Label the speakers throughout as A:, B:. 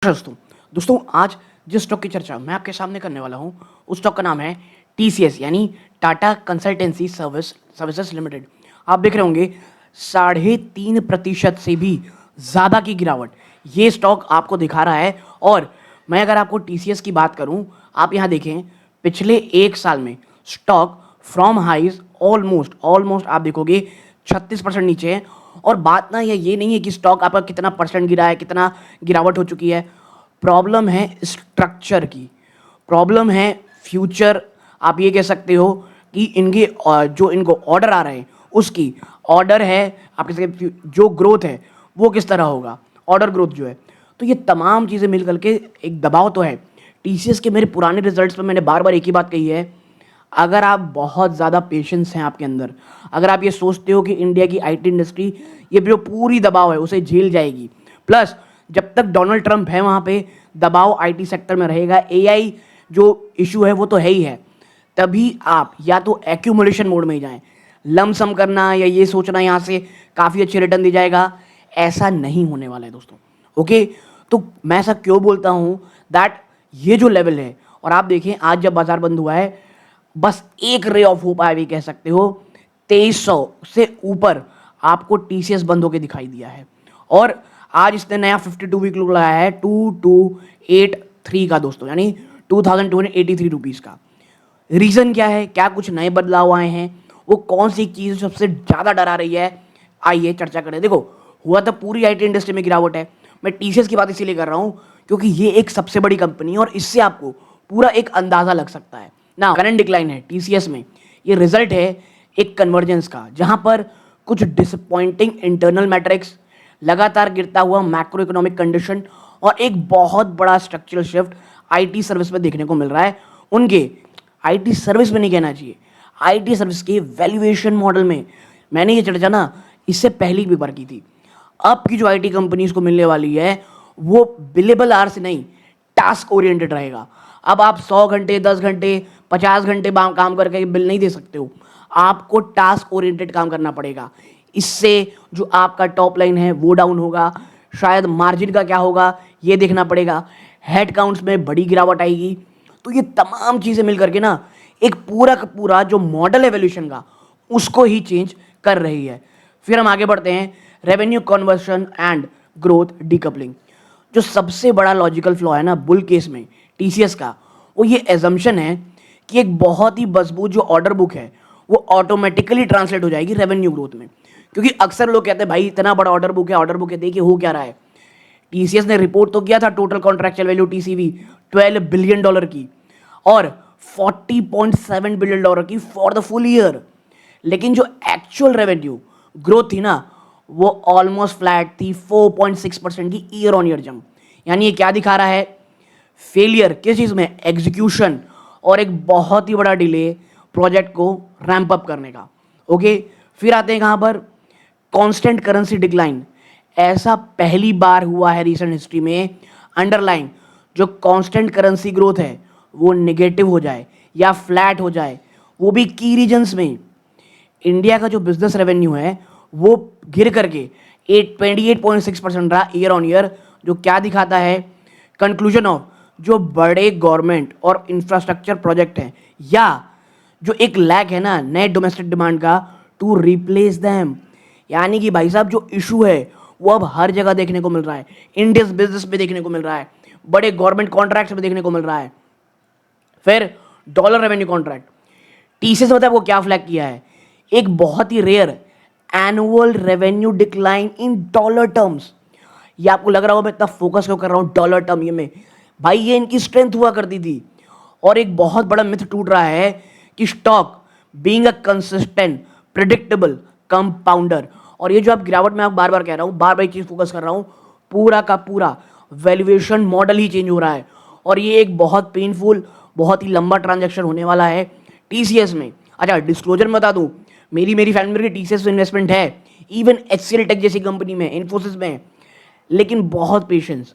A: दोस्तों दोस्तों आज जिस स्टॉक की चर्चा मैं आपके सामने करने वाला हूं उस स्टॉक का नाम है टीसीएस यानी टाटा कंसल्टेंसी सर्विसेज लिमिटेड। आप देख रहे होंगे 3.5% से भी ज़्यादा की गिरावट ये स्टॉक आपको दिखा रहा है। और मैं अगर आपको टीसीएस की बात करूं, आप यहां देखें पिछले एक साल में स्टॉक फ्रॉम हाइज ऑलमोस्ट आप देखोगे 36% नीचे है। और बात ना ये नहीं है कि स्टॉक आपका कितना परसेंट गिरा है, कितना गिरावट हो चुकी है। प्रॉब्लम है स्ट्रक्चर की, प्रॉब्लम है फ्यूचर। आप ये कह सकते हो कि इनके जो इनको ऑर्डर आ रहे हैं उसकी ऑर्डर है, आपके जो ग्रोथ है वो किस तरह होगा, ऑर्डर ग्रोथ जो है। तो ये तमाम चीज़ें मिल करके एक दबाव तो है। टीसीएस के मेरे पुराने रिजल्ट्स में मैंने बार बार एक ही बात कही है, अगर आप बहुत ज़्यादा पेशेंस हैं आपके अंदर, अगर आप ये सोचते हो कि इंडिया की आईटी इंडस्ट्री ये जो पूरी दबाव है उसे झेल जाएगी, प्लस जब तक डोनाल्ड ट्रंप है वहाँ पे दबाव आईटी सेक्टर में रहेगा, एआई जो इशू है वो तो है ही है, तभी आप या तो एक्यूमुलेशन मोड में ही जाएं। लमसम करना या ये सोचना यहाँ से काफ़ी अच्छे रिटर्न दी जाएगा, ऐसा नहीं होने वाला है दोस्तों। ओके, तो मैं ऐसा क्यों बोलता हूँ दैट ये जो लेवल है, और आप देखें आज जब बाजार बंद हुआ है बस एक रे ऑफ होप आया भी कह सकते हो, 2300 से ऊपर आपको टीसीएस बंद होकर दिखाई दिया है। और आज इसने नया 52 वीक लो लगाया है 2283 का दोस्तों, यानी 2283 रुपीज़ का। रीज़न क्या है, क्या कुछ नए बदलाव आए हैं, वो कौन सी चीज़ सबसे ज़्यादा डरा रही है, आइए चर्चा करें। देखो, हुआ तो पूरी आईटी इंडस्ट्री में गिरावट है, मैं टीसीएस की बात इसीलिए कर रहा हूँ क्योंकि ये एक सबसे बड़ी कंपनी है और इससे आपको पूरा एक अंदाज़ा लग सकता है ना। करंट डिक्लाइन है टीसीएस में, ये रिजल्ट है एक कन्वर्जेंस का, जहां पर कुछ डिसअपॉइंटिंग इंटरनल मैट्रिक्स, लगातार गिरता हुआ मैक्रो इकोनॉमिक कंडीशन और एक बहुत बड़ा स्ट्रक्चरल शिफ्ट आईटी सर्विस में देखने को मिल रहा है। उनके आईटी सर्विस में नहीं कहना चाहिए, आईटी सर्विस के वैल्यूएशन मॉडल में। मैंने ये चर्चा ना इससे पहले भी बार की थी। अब की जो आईटी कंपनीज को मिलने वाली है वो बिलेबल आवर्स नहीं, टास्क ओरिएंटेड रहेगा। अब आप 100 घंटे, 10 घंटे, 50 घंटे काम करके बिल नहीं दे सकते हो, आपको टास्क ओरिएंटेड काम करना पड़ेगा। इससे जो आपका टॉप लाइन है वो डाउन होगा, शायद मार्जिन का क्या होगा ये देखना पड़ेगा, हेड काउंट्स में बड़ी गिरावट आएगी। तो ये तमाम चीज़ें मिल करके ना एक पूरा का पूरा जो मॉडल एवोल्यूशन का उसको ही चेंज कर रही है। फिर हम आगे बढ़ते हैं, revenue conversion and growth decoupling. जो सबसे बड़ा लॉजिकल फ्लॉ है ना बुल केस में टीसीएस का, वो ये एजम्पशन है कि एक बहुत ही मजबूत जो ऑर्डर बुक है वो ऑटोमेटिकली ट्रांसलेट हो जाएगी रेवेन्यू ग्रोथ में। क्योंकि अक्सर लोग कहते हैं भाई इतना बड़ा ऑर्डर बुक है देखिए हो क्या रहा है। टीसीएस ने रिपोर्ट तो किया था total contractual value TCV $12 billion की और $40.7 बिलियन की फॉर द फुल ईयर, लेकिन जो एक्चुअल रेवेन्यू ग्रोथ थी ना वो ऑलमोस्ट फ्लैट थी, 4.6% की ईयर ऑन ईयर जंप। यानी ये क्या दिखा रहा है, फेलियर किस चीज़ में, एग्जीक्यूशन, और एक बहुत ही बड़ा डिले प्रोजेक्ट को रैंप अप करने का। ओके, फिर आते हैं कहाँ पर, कांस्टेंट करेंसी डिक्लाइन। ऐसा पहली बार हुआ है रिसेंट हिस्ट्री में अंडरलाइन जो कांस्टेंट करेंसी ग्रोथ है वो नेगेटिव हो जाए या फ्लैट हो जाए, वो भी की रीजन्स में। इंडिया का जो बिजनेस रेवेन्यू है वो गिर करके 28.6% रहा ईयर ऑन ईयर, जो क्या दिखाता है, कंक्लूजन ऑफ जो बड़े गवर्नमेंट और इंफ्रास्ट्रक्चर प्रोजेक्ट हैं या जो एक लैक है ना नए डोमेस्टिक डिमांड का टू रिप्लेस दैम। यानी कि भाई साहब जो इशू है वो अब हर जगह देखने को मिल रहा है, इंडियन बिजनेस में देखने को मिल रहा है, बड़े गवर्नमेंट कॉन्ट्रैक्ट्स में देखने को मिल रहा है। फिर डॉलर रेवेन्यू कॉन्ट्रैक्ट, टीसीएस बताया वो क्या फ्लैग किया है, एक बहुत ही rare annual revenue decline in dollar terms. ये आपको लग रहा होगा मैं इतना फोकस क्यों कर रहा हूँ डॉलर टर्म ये में, भाई ये इनकी स्ट्रेंथ हुआ करती थी। और एक बहुत बड़ा मिथ टूट रहा है कि stock being a consistent predictable compounder, और ये जो आप गिरावट में आप बार बार कह रहा हूँ, बार बार एक चीज़ फोकस कर रहा हूँ, पूरा का पूरा वैल्यूएशन मॉडल ही चेंज हो रहा है। और ये एक बहुत पेनफुल, बहुत ही लंबा ट्रांजैक्शन होने वाला है टीसीएस में। अच्छा, डिस्क्लोजर में बता दूं, मेरी फैमिली की टीसीएस इन्वेस्टमेंट है, इवन एचसीएल टेक जैसी कंपनी में, इन्फोसिस में, लेकिन बहुत पेशेंस।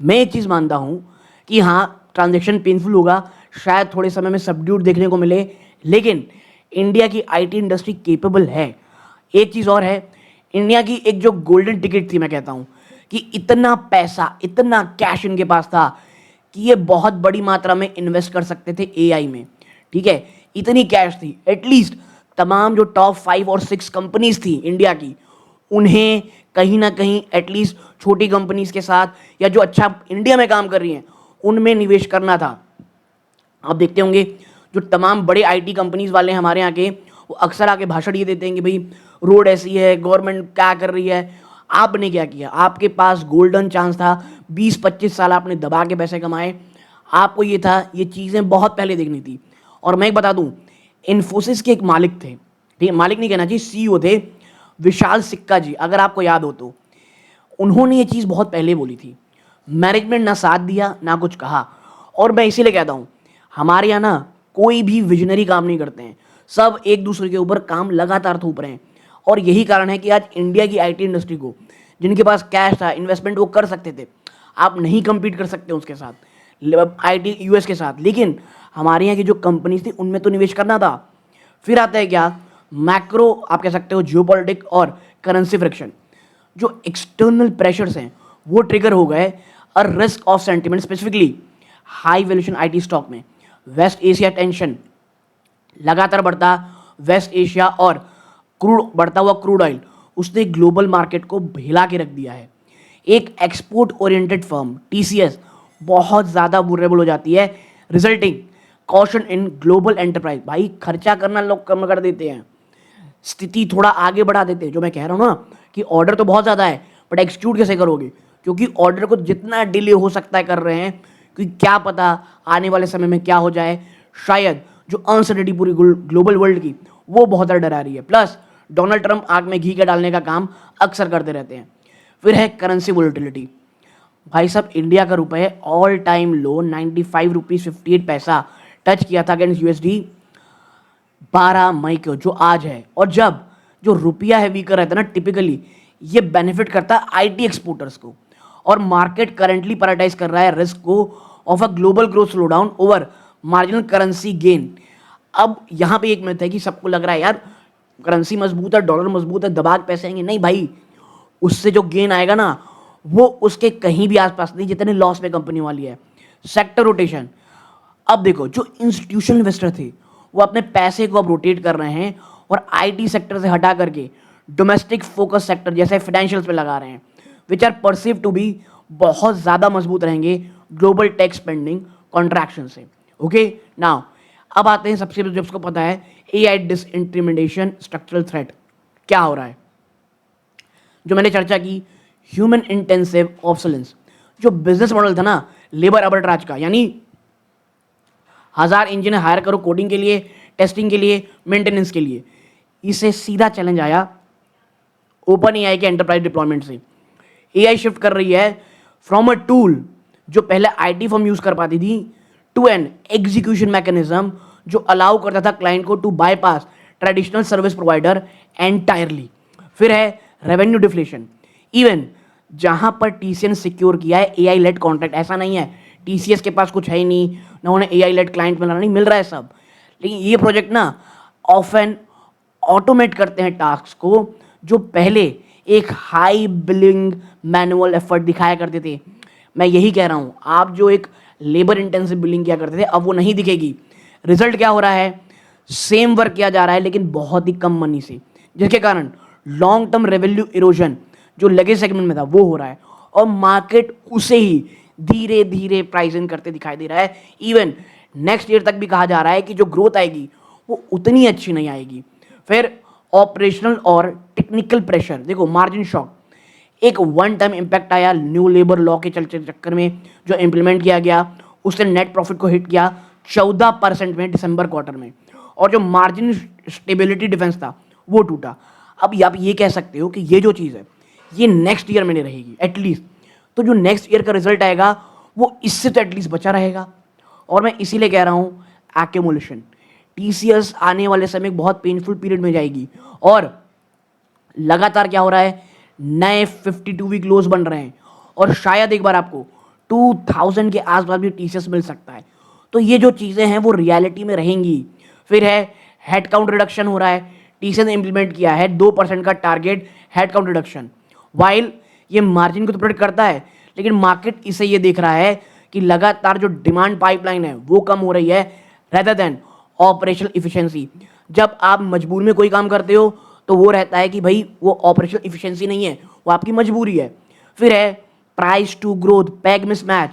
A: मैं एक चीज़ मानता हूँ कि हाँ ट्रांजैक्शन पेनफुल होगा, शायद थोड़े समय में सबड्यूट देखने को मिले, लेकिन इंडिया की आईटी इंडस्ट्री केपेबल है। एक चीज़ और है, इंडिया की एक जो गोल्डन टिकट थी मैं कहता हूँ कि इतना पैसा, इतना कैश इनके पास था कि ये बहुत बड़ी मात्रा में इन्वेस्ट कर सकते थे एआई में। ठीक है, इतनी कैश थी, एटलीस्ट तमाम जो टॉप 5 और 6 कंपनीज थी इंडिया की, उन्हें कहीं ना कहीं एटलीस्ट छोटी कंपनीज के साथ या जो अच्छा इंडिया में काम कर रही हैं उनमें निवेश करना था। आप देखते होंगे जो तमाम बड़े आईटी कंपनीज वाले हैं हमारे यहाँ के, वो अक्सर आके भाषण ये देते हैं कि भाई रोड ऐसी है, गवर्नमेंट क्या कर रही है। आपने क्या किया? आपके पास गोल्डन चांस था, 20-25 साल आपने दबा के पैसे कमाए। आपको ये था, ये चीज़ें बहुत पहले देखनी थी। और मैं एक बता दूं, इन्फोसिस के एक मालिक थे, ठीक है, मालिक नहीं कहना चाहिए, सीईओ थे, विशाल सिक्का जी, अगर आपको याद हो तो। उन्होंने ये चीज़ बहुत पहले बोली थी। मैनेजमेंट ना साथ दिया ना कुछ कहा। और मैं इसीलिए कहता हूँ हमारे यहाँ ना कोई भी विजनरी काम नहीं करते हैं, सब एक दूसरे के ऊपर काम लगातार थोप रहे हैं। और यही कारण है कि आज इंडिया की आईटी इंडस्ट्री को, जिनके पास कैश था, इन्वेस्टमेंट वो कर सकते थे, आप नहीं compete कर सकते उसके साथ, आईटी यूएस के साथ, लेकिन हमारे यहाँ की जो कंपनीज थी उनमें तो निवेश करना था। फिर आता है क्या? मैक्रो, आप कह सकते हो जियोपॉलिटिक और करेंसी फ्रिक्शन। जो एक्सटर्नल प्रेशर्स हैं वो ट्रिगर हो गए, और risk of sentiment, specifically high valuation IT stock में वेस्ट एशिया टेंशन लगातार बढ़ता, वेस्ट एशिया और क्रूड, बढ़ता हुआ क्रूड ऑयल, उसने ग्लोबल मार्केट को हिला के रख दिया है। एक एक्सपोर्ट ओरिएंटेड फर्म टीसीएस बहुत ज़्यादा वुलरेबल हो जाती है, resulting caution in global enterprise. भाई खर्चा करना लोग कम कर देते हैं, स्थिति थोड़ा आगे बढ़ा देते हैं। जो मैं कह रहा हूँ ना कि ऑर्डर तो बहुत ज़्यादा है, बट एक्सक्यूट कैसे करोगे? क्योंकि ऑर्डर को जितना डिले हो सकता है कर रहे हैं, क्योंकि क्या पता आने वाले समय में क्या हो जाए। शायद जो अनसर्टेनिटी पूरी ग्लोबल वर्ल्ड की, वो बहुत ज़्यादा डरा रही है। प्लस डोनाल्ड ट्रंप आग में घी के डालने का काम अक्सर करते रहते हैं। फिर है करेंसी वोलेटिलिटी। भाई साहब, इंडिया का रुपए ऑल टाइम लो 95 रुपीज़ 58 पैसा टच किया था अगेंस्ट यूएसडी 12 मई को, जो आज है। और जब जो रुपया है वीकर रहता है ना, टिपिकली ये बेनिफिट करता है आईटी एक्सपोर्टर्स को। और मार्केट करंटली प्रायोरिटाइज कर रहा है रिस्क को of a global growth slowdown over marginal currency gain. अब यहाँ पे एक मिथ है कि सबको लग रहा है यार करेंसी मजबूत है, डॉलर मजबूत है, दबा के पैसे आएंगे। नहीं भाई, उससे जो गेन आएगा ना वो उसके कहीं भी आसपास नहीं जितने लॉस में कंपनी वाली है। सेक्टर रोटेशन, अब देखो जो इंस्टीट्यूशनल इन्वेस्टर थे वो अपने पैसे को अब रोटेट कर रहे हैं और आईटी सेक्टर से हटा करके डोमेस्टिक फोकस सेक्टर जैसे फाइनेंशियल्स पे लगा रहे हैं, which are perceive to be बहुत ज़्यादा मजबूत रहेंगे ग्लोबल टेक स्पेंडिंग कॉन्ट्रैक्शन से। ओके, नाउ अब आते हैं सबसे जो उसको पता है, एआई डिसइंटरमीडिएशन स्ट्रक्चरल थ्रेट। क्या हो रहा है? जो मैंने चर्चा की, ह्यूमन इंटेंसिव ऑब्सोलेंस। जो बिजनेस मॉडल था ना लेबर आर्बिट्राज का, यानी 1000 इंजीनियर हायर करो कोडिंग के लिए, टेस्टिंग के लिए, मेंटेनेंस के लिए, इसे सीधा चैलेंज आया ओपन एआई के एंटरप्राइज डिप्लॉयमेंट से। एआई शिफ्ट कर रही है फ्रॉम अ टूल जो पहले आईटी फर्म यूज कर पाती थी टू एन एग्जीक्यूशन मैकेनिज्म जो अलाउ करता था क्लाइंट को to bypass traditional service provider entirely. फिर है रेवेन्यू डिफ्लेशन। इवन जहां पर टीसीएस सिक्योर किया है एआई लेड कॉन्ट्रैक्ट, ऐसा नहीं है टीसीएस के पास कुछ है ही नहीं ना उन्हें एआई लेड क्लाइंट मिल रहा, नहीं मिल रहा है सब, लेकिन ये प्रोजेक्ट ना ऑफन ऑटोमेट करते हैं टास्क को जो पहले एक हाई बिलिंग मैनुअल एफर्ट दिखाया करते थे। मैं यही कह रहा हूं, आप जो एक लेबर इंटेंसिव बिलिंग किया करते थे अब वो नहीं दिखेगी। रिजल्ट क्या हो रहा है? सेम वर्क किया जा रहा है लेकिन बहुत ही कम मनी से, जिसके कारण लॉन्ग टर्म रेवेन्यू इरोजन जो लगे सेगमेंट में था वो हो रहा है और मार्केट उसे ही धीरे धीरे प्राइस इन करते दिखाई दे रहा है। इवन नेक्स्ट ईयर तक भी कहा जा रहा है कि जो ग्रोथ आएगी वो उतनी अच्छी नहीं आएगी। फिर ऑपरेशनल और टेक्निकल प्रेशर, देखो मार्जिन शॉक, एक वन टाइम इम्पैक्ट आया न्यू लेबर लॉ के चक्कर में जो इम्प्लीमेंट किया गया, उसने नेट प्रॉफिट को हिट किया 14% में दिसंबर क्वार्टर में, और जो मार्जिन स्टेबिलिटी डिफेंस था वो टूटा। अब आप ये कह सकते हो कि ये जो चीज़ है ये नेक्स्ट ईयर में नहीं रहेगी एटलीस्ट, तो जो नेक्स्ट ईयर का रिजल्ट आएगा वो इससे तो एटलीस्ट बचा रहेगा। और मैं इसीलिए कह रहा हूँ एक्यूमुलेशन, टीसीएस आने वाले समय बहुत पेनफुल पीरियड में जाएगी। और लगातार क्या हो रहा है, नए 52 वीक लोज बन रहे हैं और शायद एक बार आपको 2000 के आसपास भी टीसीएस मिल सकता है। तो ये जो चीज़ें हैं वो रियलिटी में रहेंगी। फिर है हेड काउंट रिडक्शन हो रहा है, टीसीएस ने इंप्लीमेंट किया है 2% का target head count reduction, while ये मार्जिन को तो प्रोटेक्ट करता है, लेकिन मार्केट इसे ये देख रहा है कि लगातार जो डिमांड पाइपलाइन है वो कम हो रही है रेदर देन ऑपरेशनल इफिशिएंसी। जब आप मजबूरी में कोई काम करते हो तो वो रहता है कि भाई वो ऑपरेशनल इफिशिएंसी नहीं है, वो आपकी मजबूरी है। फिर है price to growth PEG mismatch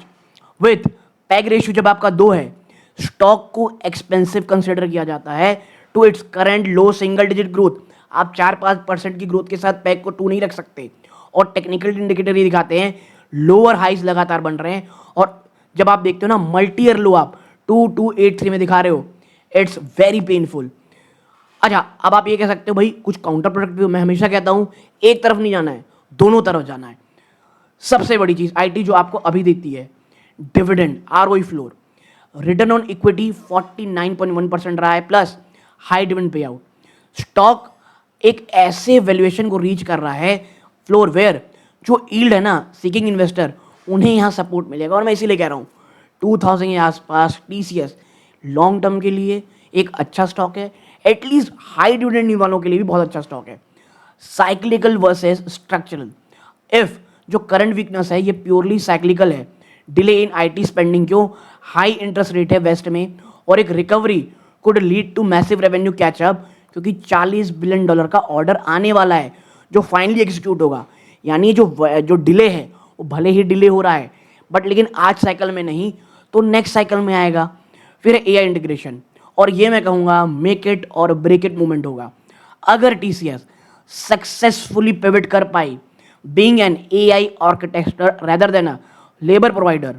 A: with PEG ratio जब आपका 2 है, स्टॉक को एक्सपेंसिव कंसिडर किया जाता है to its current low single digit growth. आप 4-5% की ग्रोथ के साथ पैग को 2 नहीं रख सकते। और टेक्निकल इंडिकेटर ये दिखाते हैं लोअर हाइज लगातार बन रहे हैं, और जब आप देखते हो ना मल्टी ईयर लो आप 2283 में दिखा रहे हो, इट्स वेरी पेनफुल। अच्छा, अब आप ये कह सकते हो भाई कुछ काउंटर प्रोडक्टिव। मैं हमेशा कहता हूं एक तरफ नहीं जाना है, दोनों तरफ जाना है। सबसे बड़ी चीज आईटी जो आपको अभी देती है dividend, ROE floor, return on equity 49.1% रहा है plus high dividend pay out. Stock एक ऐसे वैल्यूएशन को रीच कर रहा है फ्लोर वेयर जो यील्ड है ना सीकिंग इन्वेस्टर उन्हें यहां सपोर्ट मिलेगा। और मैं इसीलिए कह रहा हूं 2000 के आसपास टीसीएस लॉन्ग टर्म के लिए एक अच्छा स्टॉक है, एटलीस्ट हाई डिविडेंड वालों के लिए भी बहुत अच्छा स्टॉक है। साइक्लिकल वर्सेस स्ट्रक्चरल, इफ जो करंट वीकनेस है ये प्योरली साइक्लिकल है, डिले इन आईटी स्पेंडिंग, क्यों हाई इंटरेस्ट रेट है वेस्ट में, और एक recovery could lead to massive revenue catch up क्योंकि $40 बिलियन का ऑर्डर आने वाला है जो फाइनली एग्जीक्यूट होगा। यानी जो डिले है वो भले ही डिले हो रहा है बट लेकिन आज साइकिल में नहीं तो नेक्स्ट साइकिल में आएगा। फिर एआई इंटीग्रेशन, और ये मैं कहूँगा मेक इट और ब्रेक इट मूवमेंट होगा। अगर टीसीएस सक्सेसफुली पिवट कर पाई being an AI architecture rather than a labour provider,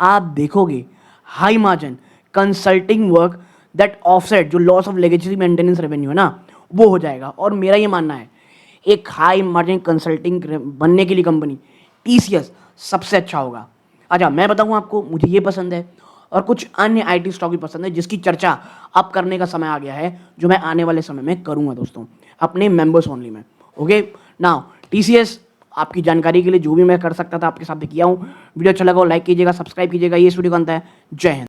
A: आप देखोगे high margin consulting work that offset जो loss of legacy maintenance revenue है ना वो हो जाएगा। और मेरा ये मानना है एक हाई मार्जिन कंसल्टिंग बनने के लिए कंपनी टीसीएस सबसे अच्छा होगा। अच्छा, मैं बताऊँ आपको मुझे ये पसंद है और कुछ अन्य आईटी स्टॉक भी पसंद है जिसकी चर्चा अब करने का समय आ गया है, जो मैं आने वाले समय में करूँगा दोस्तों अपने मेंबर्स ओनली में। ओके नाउ टीसीएस आपकी जानकारी के लिए जो भी मैं कर सकता था आपके साथ किया हूँ। वीडियो अच्छा लगा हो लाइक कीजिएगा, सब्सक्राइब कीजिएगा। ये वीडियो बनता है। जय हिंद।